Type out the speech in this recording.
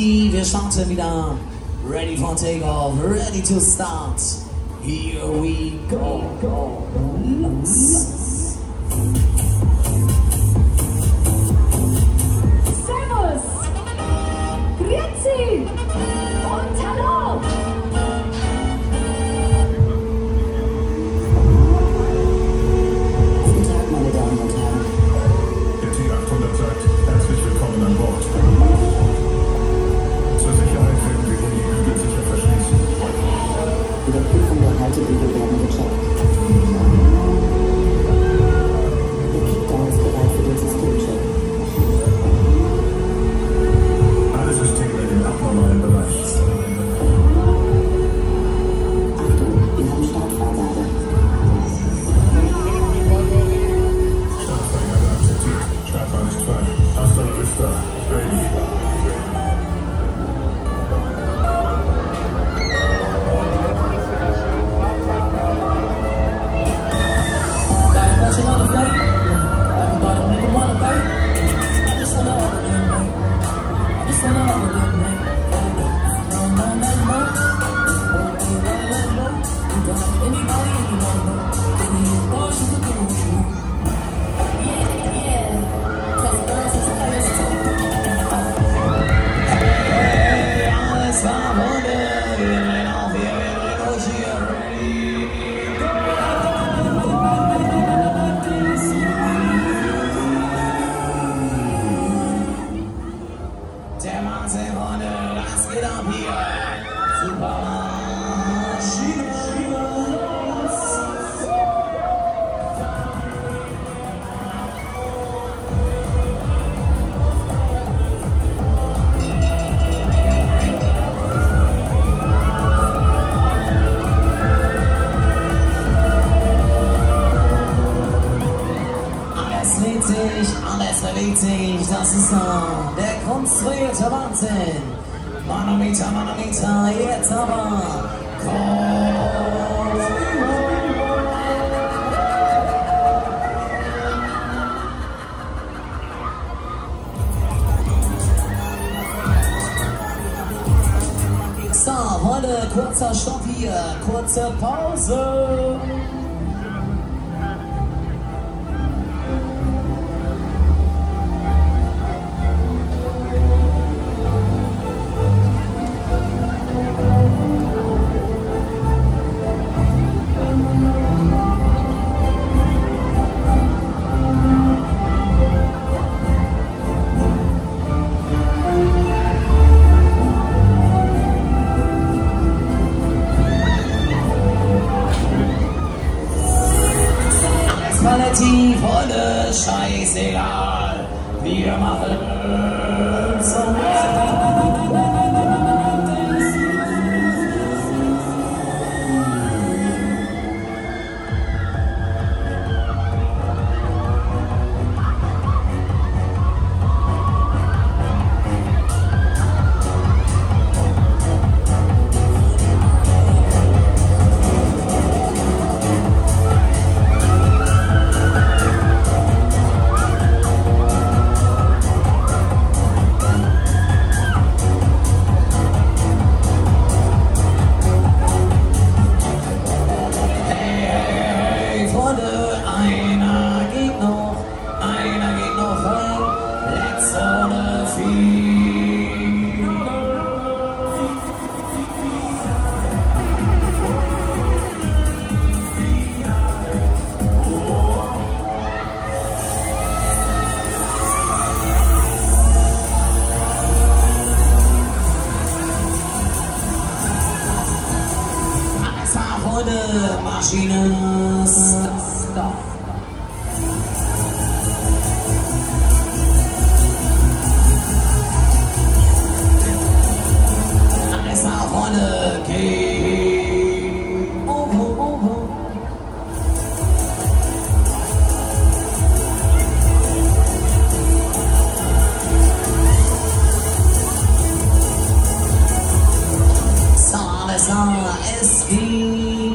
Party, wir starten wieder. Ready for takeoff, ready to start. Here we go. Servus, Grüezi und Hallo. Guten Tag, meine Damen und Herren. Der T800 sagt, herzlich willkommen an Bord. Zur Sicherheit werden wir die Bügel sicher verschließen. Überprüfung der Haltebügel werden gecheckt. Der Kickdown ist bereit für den Systemcheck. Alle Systeme im abnormalen Bereich. Achtung, wir haben Startfreigabe. Startfreigabe akzeptiert. Startbahn ist frei. Hasta la vista. Ready. Alles bewegt sich, das ist der konstruierte Wahnsinn. Manometer, Manometer, jetzt aber So, Freunde, kurzer Stopp hier, kurze Pause. Paletti, Freunde, scheißegal, wir machen zum Maschine Stop. Alles nach vorne, geh. So, alles klar, es geht.